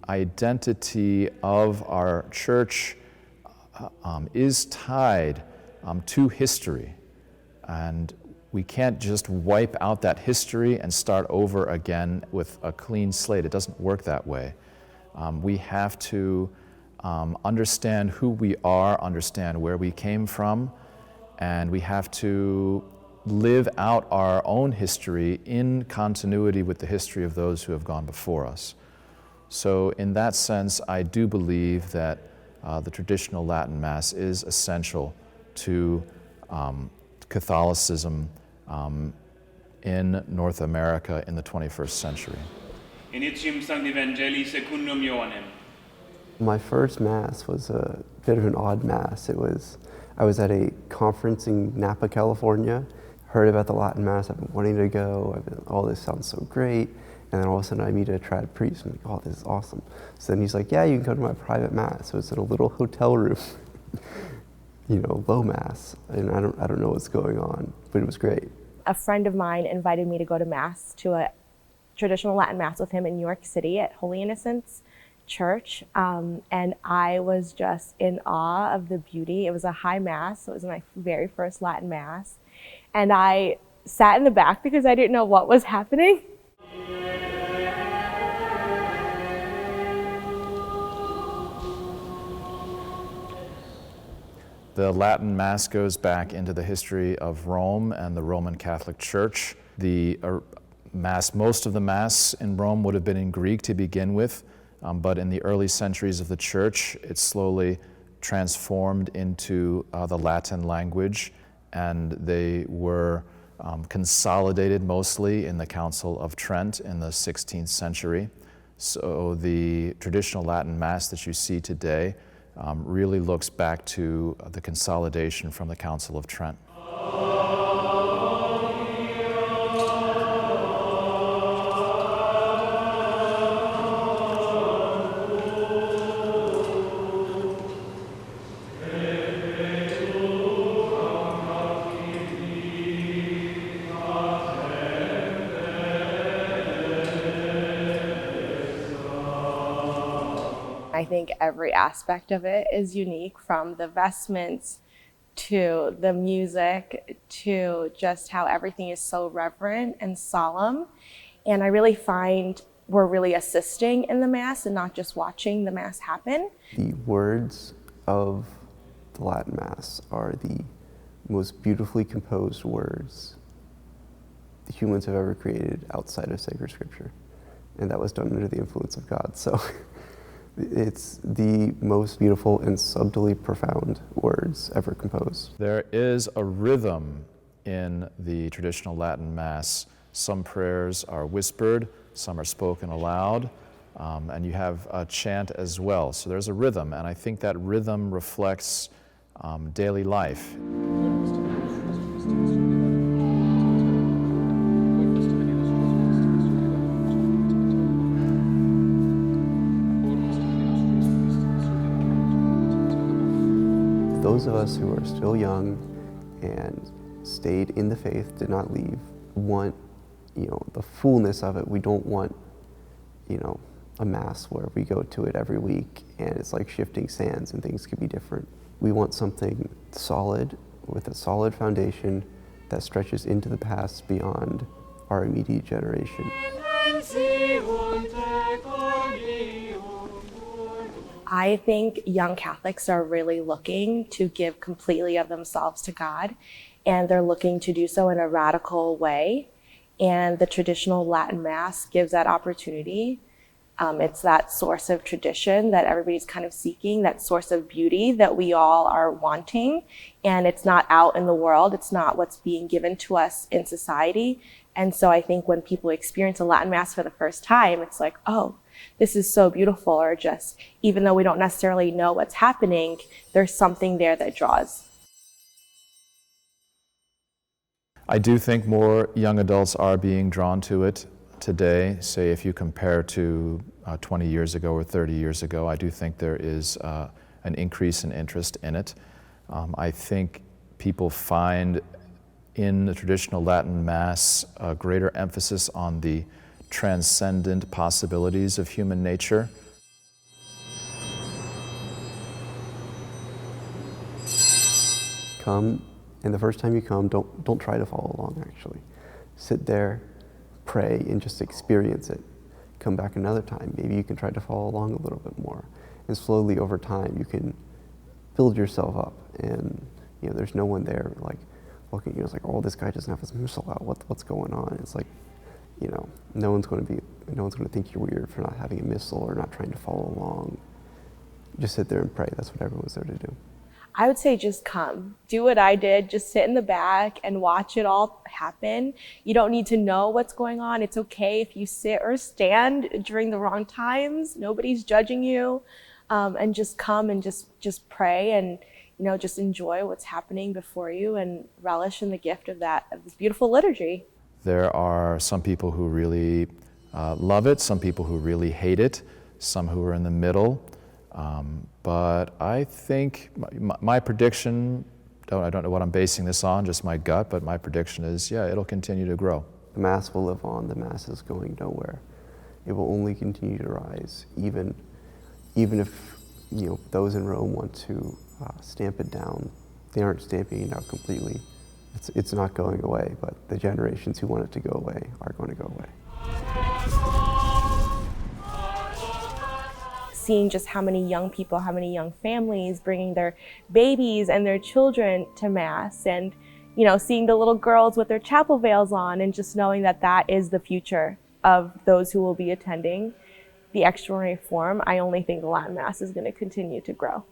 identity of our church is tied to history. And we can't just wipe out that history and start over again with a clean slate. It doesn't work that way. We have to understand who we are, understand where we came from, and we have to live out our own history in continuity with the history of those who have gone before us. So in that sense, I do believe that the traditional Latin Mass is essential to Catholicism in North America in the 21st century. Initium Sancti Evangelii secundum Ioannem. My first Mass was a bit of an odd Mass. I was at a conference in Napa, California, heard about the Latin Mass, I've been wanting to go, all this sounds so great, and then all of a sudden I meet a trad priest, and I'm like, oh, this is awesome. So then he's like, yeah, you can go to my private Mass. So it's in a little hotel room, low Mass, and I don't know what's going on, but it was great. A friend of mine invited me to go to Mass, to a traditional Latin Mass with him in New York City at Holy Innocents Church, and I was just in awe of the beauty. It was a high Mass. It was my very first Latin Mass, and I sat in the back because I didn't know what was happening. The Latin Mass goes back into the history of Rome and the Roman Catholic Church. The Mass, most of the Mass in Rome would have been in Greek to begin with, but in the early centuries of the Church, it slowly transformed into the Latin language, and they were consolidated mostly in the Council of Trent in the 16th century. So the traditional Latin Mass that you see today really looks back to the consolidation from the Council of Trent. I think every aspect of it is unique, from the vestments to the music to just how everything is so reverent and solemn. And I really find we're really assisting in the Mass and not just watching the Mass happen. The words of the Latin Mass are the most beautifully composed words the humans have ever created outside of sacred scripture. And that was done under the influence of God. So it's the most beautiful and subtly profound words ever composed. There is a rhythm in the traditional Latin Mass. Some prayers are whispered, some are spoken aloud, and you have a chant as well. So there's a rhythm, and I think that rhythm reflects daily life. Those of us who are still young and stayed in the faith, did not leave, want, the fullness of it. We don't want, a Mass where we go to it every week and it's like shifting sands and things could be different. We want something solid, with a solid foundation that stretches into the past beyond our immediate generation. I think young Catholics are really looking to give completely of themselves to God, and they're looking to do so in a radical way. And the traditional Latin Mass gives that opportunity. It's that source of tradition that everybody's kind of seeking, that source of beauty that we all are wanting. And it's not out in the world. It's not what's being given to us in society. And so I think when people experience a Latin Mass for the first time, it's like, oh, this is so beautiful. Or just, even though we don't necessarily know what's happening, there's something there that draws. I do think more young adults are being drawn to it today. Say if you compare to 20 years ago or 30 years ago, I do think there is an increase in interest in it. I think people find in the traditional Latin Mass a greater emphasis on the transcendent possibilities of human nature. come, and the first time you come, don't try to follow along, actually. Sit there, pray, and just experience it. Come back another time. Maybe you can try to follow along a little bit more. And slowly over time, you can build yourself up. And there's no one there like looking, it's like, oh, this guy doesn't have his missal out. What's going on? It's like, no one's going to think you're weird for not having a missal or not trying to follow along. Just sit there and pray. That's what everyone's there to do. I would say just come. Do what I did. Just sit in the back and watch it all happen. You don't need to know what's going on. It's okay if you sit or stand during the wrong times. Nobody's judging you. And just come and just pray and just enjoy what's happening before you and relish in the gift of this beautiful liturgy. There are some people who really love it, some people who really hate it, some who are in the middle. But I think my prediction, I don't know what I'm basing this on, just my gut, but my prediction is, it'll continue to grow. The Mass will live on. The Mass is going nowhere. It will only continue to rise, even if those in Rome want to stamp it down. They aren't stamping it out completely. It's not going away, but the generations who want it to go away are going to go away. Seeing just how many young people, how many young families bringing their babies and their children to Mass, and seeing the little girls with their chapel veils on, and just knowing that is the future of those who will be attending the extraordinary form. I only think the Latin Mass is going to continue to grow.